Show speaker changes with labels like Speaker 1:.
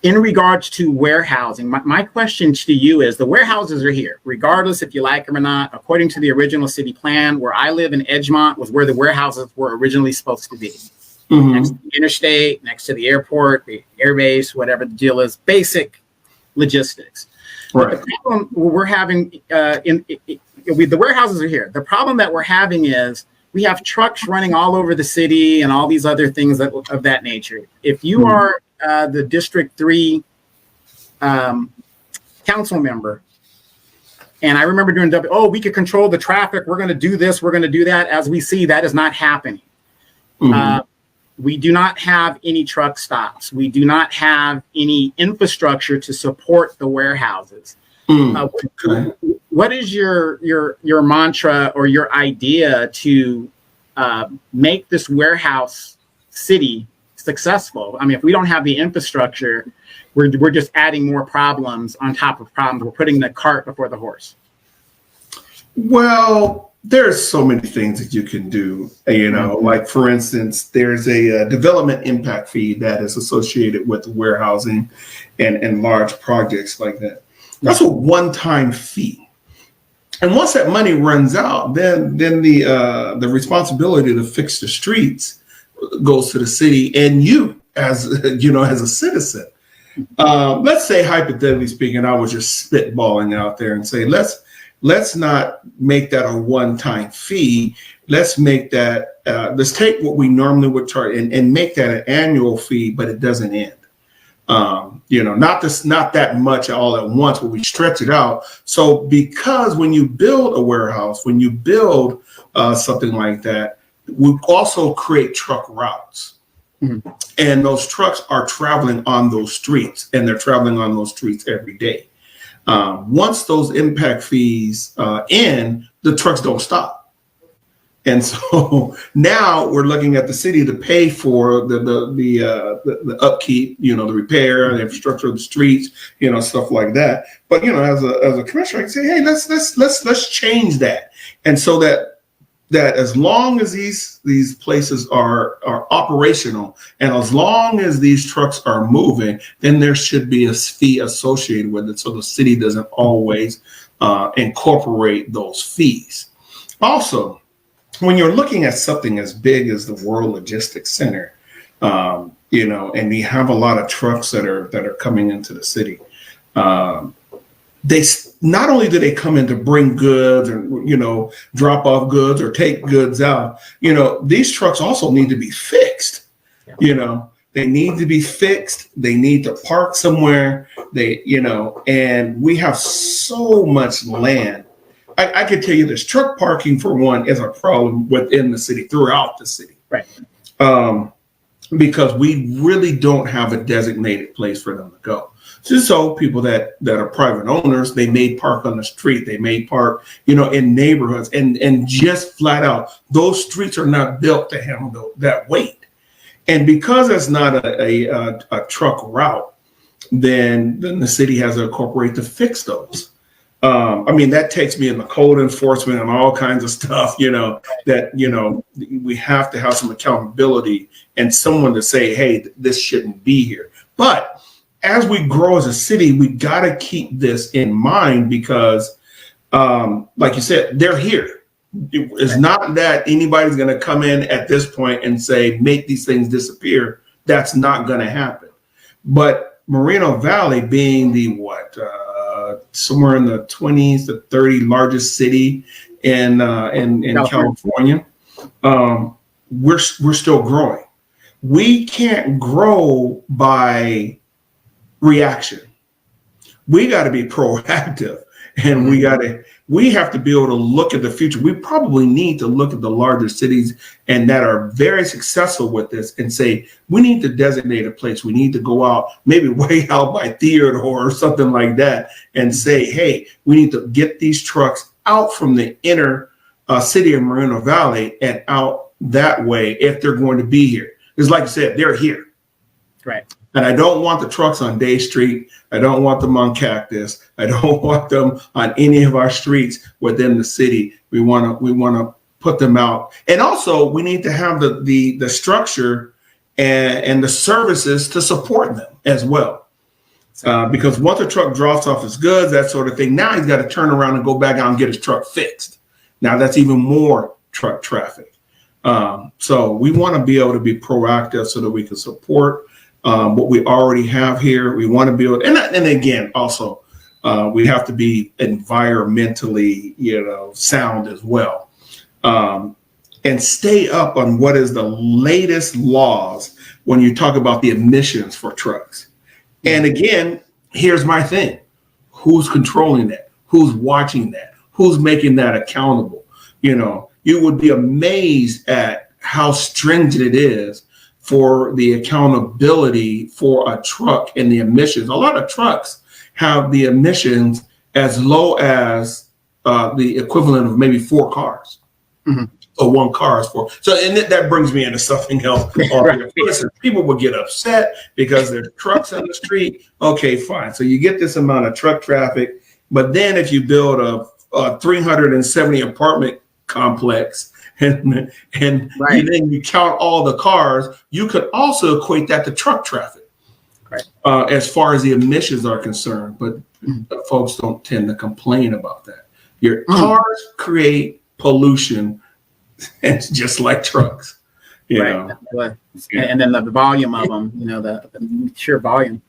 Speaker 1: in regards to warehousing, my question to you is, the warehouses are here, regardless if you like them or not. According to the original city plan, where I live in Edgemont was where the warehouses were originally supposed to be. Mm-hmm. Next to the interstate, next to the airport, the airbase, whatever the deal is, basic logistics. Right. But the problem we're having, the warehouses are here. The problem that we're having is we have trucks running all over the city and all these other things of that nature. If you are the District 3 council member, and I remember doing, we could control the traffic, we're going to do this, we're going to do that. As we see, that is not happening. Mm-hmm. We do not have any truck stops. We do not have any infrastructure to support the warehouses. What is your mantra or your idea to make this warehouse city successful? I mean, if we don't have the infrastructure, we're just adding more problems on top of problems. We're putting the cart before the horse.
Speaker 2: Well, there's so many things that you can do, like, for instance, there's a development impact fee that is associated with warehousing and large projects like that. That's a one-time fee. And once that money runs out, then the responsibility to fix the streets goes to the city and you as a citizen. Let's say, hypothetically speaking, I was just spitballing out there and say, let's not make that a one-time fee. Let's make that, let's take what we normally would charge and make that an annual fee, but it doesn't end. Not that much all at once, but we stretch it out. So because when you build a warehouse, when you build something like that, we also create truck routes. Mm-hmm. And those trucks are traveling on those streets, and they're traveling on those streets every day. Once those impact fees end, the trucks don't stop. And so now we're looking at the city to pay for the upkeep, the repair, the infrastructure of the streets, stuff like that. But as a commissioner, I can say, hey, let's change that, and so that as long as these places are operational, and as long as these trucks are moving, then there should be a fee associated with it, so the city doesn't always incorporate those fees. Also, when you're looking at something as big as the World Logistics Center, and we have a lot of trucks that are coming into the city, they not only do they come in to bring goods or drop off goods or take goods out, these trucks also need to be fixed. They need to be fixed. They need to park somewhere. And we have so much land. I can tell you this: truck parking, for one, is a problem within the city, throughout the city.
Speaker 1: Right.
Speaker 2: Because we really don't have a designated place for them to go. So people that are private owners, they may park on the street, they may park, in neighborhoods, and just flat out, those streets are not built to handle that weight. And because it's not a truck route, then the city has to incorporate to fix those. That takes me into code enforcement and all kinds of stuff, that we have to have some accountability and someone to say, hey, this shouldn't be here. But as we grow as a city, we got to keep this in mind because, like you said, they're here. It's not that anybody's going to come in at this point and say, make these things disappear. That's not going to happen. But Moreno Valley being the somewhere in the 20s to 30 largest city in California, we're still growing. We can't grow by reaction. We got to be proactive, and we have to be able to look at the future. We probably need to look at the larger cities and that are very successful with this and say, we need to designate a place. We need to go out, maybe way out by Theodore or something like that, and say, hey, we need to get these trucks out from the inner city of Moreno Valley and out that way if they're going to be here. It's like I said, they're here.
Speaker 1: Right.
Speaker 2: And I don't want the trucks on Day Street. I don't want them on Cactus. I don't want them on any of our streets within the city. We want to put them out. And also, we need to have the structure and the services to support them as well. Because once a truck drops off his goods, that sort of thing, now he's got to turn around and go back out and get his truck fixed. Now that's even more truck traffic. So we want to be able to be proactive so that we can support what we already have here. We want to be able, and again, also, we have to be environmentally, sound as well, and stay up on what is the latest laws when you talk about the emissions for trucks. And again, here's my thing: who's controlling that? Who's watching that? Who's making that accountable? You would be amazed at how stringent it is for the accountability for a truck and the emissions. A lot of trucks have the emissions as low as the equivalent of maybe 4 cars. Mm-hmm. Or 1 car is 4. So, and that brings me into something else. Right. Listen, people will get upset because there's trucks on the street. Okay, fine. So you get this amount of truck traffic, but then if you build a 370 apartment complex and right. Then you count all the cars, you could also equate that to truck traffic. Right. As far as the emissions are concerned, but folks don't tend to complain about that. Your cars create pollution, it's just like trucks,
Speaker 1: right. And then the volume of them, the sheer volume.